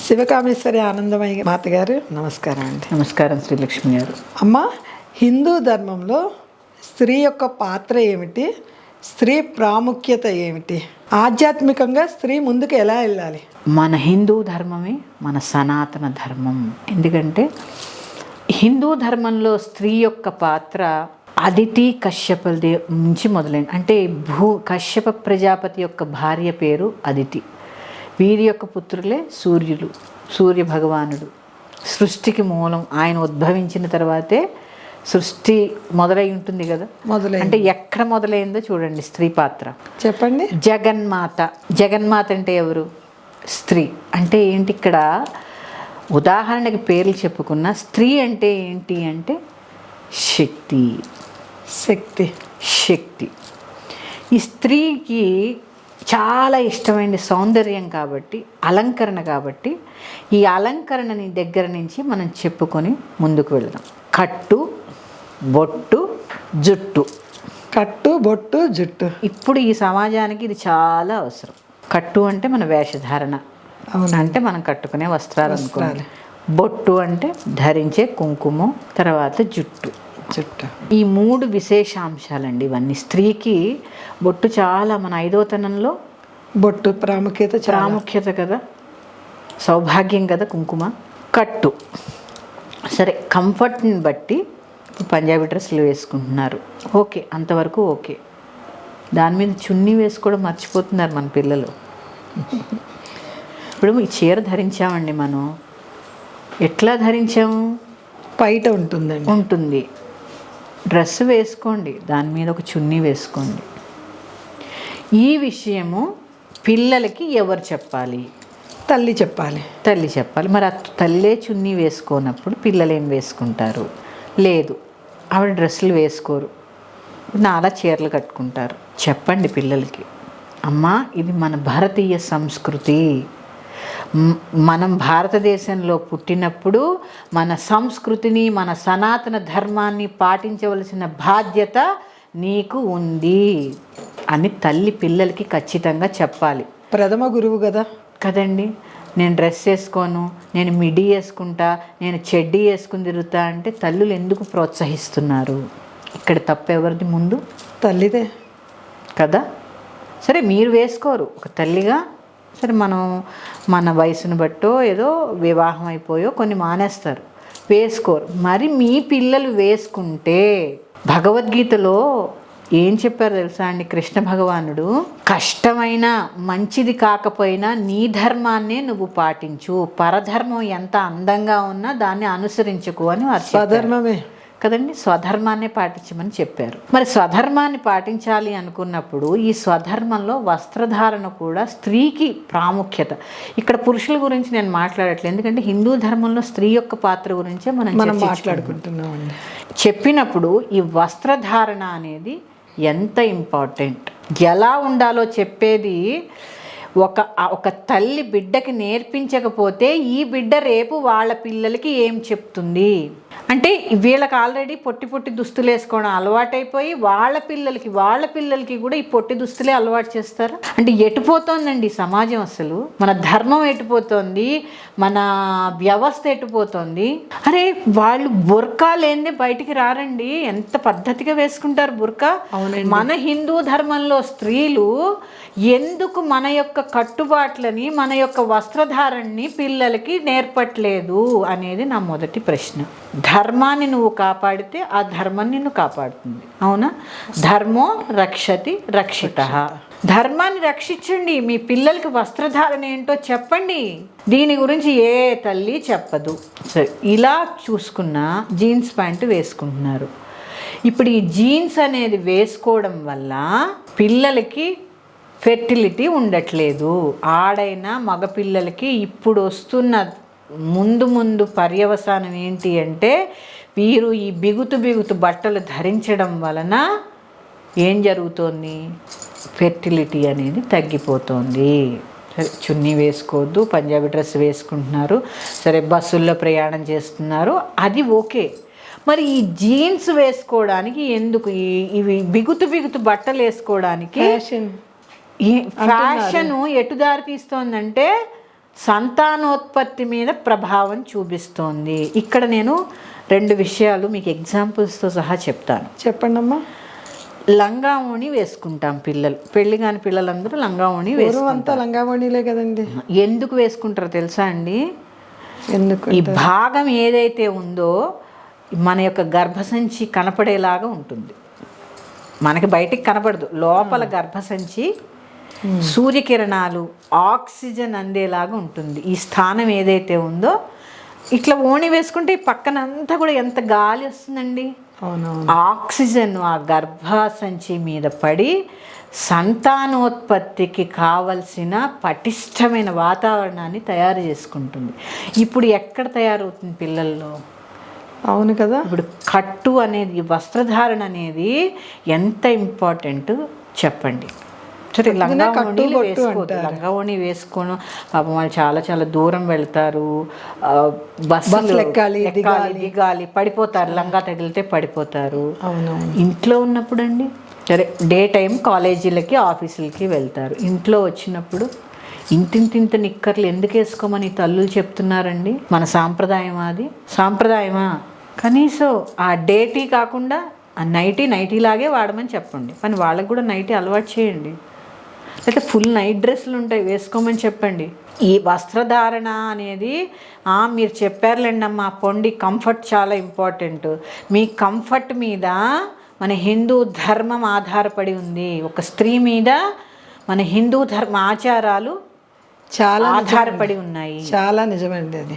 శివకామేశ్వరి ఆనందమయ్య మాత గారు నమస్కారం అండి. నమస్కారం శ్రీలక్ష్మి గారు. అమ్మ, హిందూ ధర్మంలో స్త్రీ యొక్క పాత్ర ఏమిటి, స్త్రీ ప్రాముఖ్యత ఏమిటి, ఆధ్యాత్మికంగా స్త్రీ ముందుకు ఎలా వెళ్ళాలి? మన హిందూ ధర్మమే మన సనాతన ధర్మం. ఎందుకంటే హిందూ ధర్మంలో స్త్రీ యొక్క పాత్ర అదితి కశ్యప నుంచి మొదలైంది. అంటే కశ్యప ప్రజాపతి యొక్క భార్య పేరు అదితి. వీరి యొక్క పుత్రులే సూర్య భగవానుడు. సృష్టికి మూలం ఆయన ఉద్భవించిన తర్వాతే సృష్టి మొదలై ఉంటుంది కదా. అంటే ఎక్కడ మొదలైందో చూడండి స్త్రీ పాత్ర. చెప్పండి. జగన్మాత అంటే ఎవరు? స్త్రీ. అంటే ఏంటి? ఇక్కడ ఉదాహరణకి పేర్లు చెప్పుకున్న స్త్రీ అంటే ఏంటి అంటే శక్తి. ఈ స్త్రీకి చాలా ఇష్టమైన సౌందర్యం కాబట్టి, అలంకరణ కాబట్టి, ఈ అలంకరణని దగ్గర నుంచి మనం చెప్పుకొని ముందుకు వెళదాం. కట్టు, బొట్టు, జుట్టు. ఇప్పుడు ఈ సమాజానికి ఇది చాలా అవసరం. కట్టు అంటే మన వేషధారణ, అంటే మనం కట్టుకునే వస్త్రాలు అనుకోవాలి. బొట్టు అంటే ధరించే కుంకుమ, తర్వాత జుట్టు. ఈ మూడు విశేషాంశాలండి ఇవన్నీ. స్త్రీకి బొట్టు చాలా, మన 5వ తనంలో బొట్టు ప్రాముఖ్యత కదా, సౌభాగ్యం కదా కుంకుమ. కట్టు సరే, కంఫర్ట్ని బట్టి పంజాబీ డ్రెస్సులు వేసుకుంటున్నారు, ఓకే, అంతవరకు ఓకే. దాని మీద చున్నీ వేసుకోవడం మర్చిపోతున్నారు మన పిల్లలు. ఇప్పుడు ఈ చీర ధరించామండి, మనం ఎట్లా ధరించాము? బయట ఉంటుంది. డ్రెస్ వేసుకోండి, దాని మీద ఒక చున్నీ వేసుకోండి. ఈ విషయము పిల్లలకి ఎవరు చెప్పాలి? తల్లి చెప్పాలి. మరి ఆ తల్లే చున్నీ వేసుకోనప్పుడు పిల్లలు ఏం వేసుకుంటారు? లేదు, ఆవిడ డ్రెస్సులు వేసుకోరు, నాలా చీరలు కట్టుకుంటారు. చెప్పండి పిల్లలకి, అమ్మా ఇది మన భారతీయ సంస్కృతి. మనం భారతదేశంలో పుట్టినప్పుడు మన సంస్కృతిని, మన సనాతన ధర్మాన్ని పాటించవలసిన బాధ్యత నీకు ఉంది అని తల్లి పిల్లలకి ఖచ్చితంగా చెప్పాలి. ప్రథమ గురువు కదండి. నేను డ్రెస్ వేసుకోను, నేను మిడి వేసుకుంటా, నేను చెడ్డీ వేసుకుని తిరుగుతా అంటే తల్లులు ఎందుకు ప్రోత్సహిస్తున్నారు? ఇక్కడ తప్పు ఎవరిది? ముందు తల్లిదే కదా. సరే, మీరు వేసుకోరు ఒక తల్లిగా, సరే మనం మన వయసును బట్టో ఏదో వివాహం అయిపోయో కొన్ని మానేస్తారు, వేసుకోరు. మరి మీ పిల్లలు వేసుకుంటే, భగవద్గీతలో ఏం చెప్పారు తెలుసా అండి? కృష్ణ భగవానుడు, కష్టమైన మంచిది కాకపోయినా నీ ధర్మాన్నే నువ్వు పాటించు, పరధర్మం ఎంత అందంగా ఉన్నా దాన్ని అనుసరించుకు అని. స్వధర్మమే కదండి, స్వధర్మాన్నే పాటించమని చెప్పారు. మరి స్వధర్మాన్ని పాటించాలి అనుకున్నప్పుడు ఈ స్వధర్మంలో వస్త్రధారణ కూడా స్త్రీకి ప్రాముఖ్యత. ఇక్కడ పురుషుల గురించి నేను మాట్లాడట్లేదు, ఎందుకంటే హిందూ ధర్మంలో స్త్రీ యొక్క పాత్ర గురించే మనం మాట్లాడుకుంటున్నామండి. చెప్పినప్పుడు ఈ వస్త్రధారణ అనేది ఎంత ఇంపార్టెంట్, ఎలా ఉండాలో చెప్పేది. ఒక తల్లి బిడ్డకి నేర్పించకపోతే ఈ బిడ్డ రేపు వాళ్ళ పిల్లలకి ఏం చెప్తుంది? అంటే వీళ్ళకి ఆల్రెడీ పొట్టి దుస్తులు వేసుకోవడం అలవాటైపోయి వాళ్ళ పిల్లలకి కూడా ఈ పొట్టి దుస్తులే అలవాటు చేస్తారు. అంటే ఎటుపోతోందండి సమాజం? అసలు మన ధర్మం ఎటుపోతోంది, మన వ్యవస్థ ఎటుపోతోంది? అరే, వాళ్ళు బుర్కా లేనిదే బయటికి రారండి, ఎంత పద్ధతిగా వేసుకుంటారు బుర్కా. మన హిందూ ధర్మంలో స్త్రీలు ఎందుకు మన యొక్క కట్టుబాట్లని, మన యొక్క వస్త్రధారణని పిల్లలకి నేర్పట్లేదు అనేది నా మొదటి ప్రశ్న. ధర్మాన్ని నువ్వు కాపాడితే ఆ ధర్మం నిన్ను కాపాడుతుంది, అవునా? ధర్మో రక్షతి రక్షితః. ధర్మాన్ని రక్షించండి, మీ పిల్లలకి వస్త్రధారణ ఏంటో చెప్పండి. దీని గురించి ఏ తల్లి చెప్పదు. సరే, ఇలా చూసుకున్నా జీన్స్ ప్యాంటు వేసుకుంటున్నారు. ఇప్పుడు ఈ జీన్స్ అనేది వేసుకోవడం వల్ల పిల్లలకి ఫెర్టిలిటీ ఉండట్లేదు. ఆడైనా మగపిల్లలకి ఇప్పుడు వస్తున్న ముందు పర్యవసానం ఏంటి అంటే, వీరు ఈ బిగుతు బట్టలు ధరించడం వలన ఏం జరుగుతోంది? ఫెర్టిలిటీ అనేది తగ్గిపోతుంది. సరే, చున్నీ వేసుకోవద్దు, పంజాబీ డ్రెస్ వేసుకుంటున్నారు, సరే బస్సుల్లో ప్రయాణం చేస్తున్నారు, అది ఓకే. మరి ఈ జీన్స్ వేసుకోవడానికి ఎందుకు? ఇవి బిగుతు బట్టలు వేసుకోవడానికి ఫ్యాషన్ ఎటు దారి తీస్తోందంటే సంతానోత్పత్తి మీద ప్రభావం చూపిస్తోంది. ఇక్కడ నేను 2 విషయాలు మీకు ఎగ్జాంపుల్స్తో సహా చెప్తాను. చెప్పండి అమ్మా. లంగా ఓణి వేసుకుంటాం పిల్లలు, పెళ్లి కాని పిల్లలందరూ లంగా ఓణి అంతా లంగావణిలే కదండి. ఎందుకు వేసుకుంటారో తెలుసా అండి? ఎందుకు? ఈ భాగం ఏదైతే ఉందో మన యొక్క గర్భసంచి కనపడేలాగా ఉంటుంది. మనకి బయటికి కనపడదు, లోపల గర్భసంచి సూర్యకిరణాలు ఆక్సిజన్ అందేలాగా ఉంటుంది. ఈ స్థానం ఏదైతే ఉందో ఇట్లా ఓణి వేసుకుంటే ఈ పక్కన అంతా కూడా ఎంత గాలి వస్తుందండి. ఆక్సిజన్ ఆ గర్భసంచి మీద పడి సంతానోత్పత్తికి కావలసిన పటిష్టమైన వాతావరణాన్ని తయారు చేసుకుంటుంది. ఇప్పుడు ఎక్కడ తయారవుతుంది పిల్లల్లో? అవును కదా. ఇప్పుడు కట్టు అనేది, వస్త్రధారణ అనేది ఎంత ఇంపార్టెంట్ చెప్పండి. సరే, లంగావోణి వేసుకోను పాపం వాళ్ళు చాలా చాలా దూరం వెళ్తారు, బస్సులు ఎక్కాలి దిగాలి, పడిపోతారు, లంగా తగిలితే పడిపోతారు. ఇంట్లో ఉన్నప్పుడు అండి, సరే డే టైం కాలేజీలకి ఆఫీసులకి వెళ్తారు, ఇంట్లో వచ్చినప్పుడు ఇంతింత నిక్కర్లు ఎందుకు వేసుకోమని తల్లులు చెప్తున్నారండి. మన సాంప్రదాయం అది? సాంప్రదాయమా? కనీసం ఆ డేటీ కాకుండా ఆ నైటీలాగే వాడమని చెప్పండి. కానీ వాళ్ళకి కూడా నైటీ అలవాటు చేయండి. లేకపోతే ఫుల్ నైట్ డ్రెస్సులు ఉంటాయి, వేసుకోమని చెప్పండి. ఈ వస్త్రధారణ అనేది మీరు చెప్పారులేండి అమ్మ, పొండి కంఫర్ట్ చాలా ఇంపార్టెంట్. మీ కంఫర్ట్ మీద మన హిందూ ధర్మం ఆధారపడి ఉంది. ఒక స్త్రీ మీద మన హిందూ ధర్మ ఆచారాలు చాలా ఆధారపడి ఉన్నాయి. చాలా నిజమండి అది.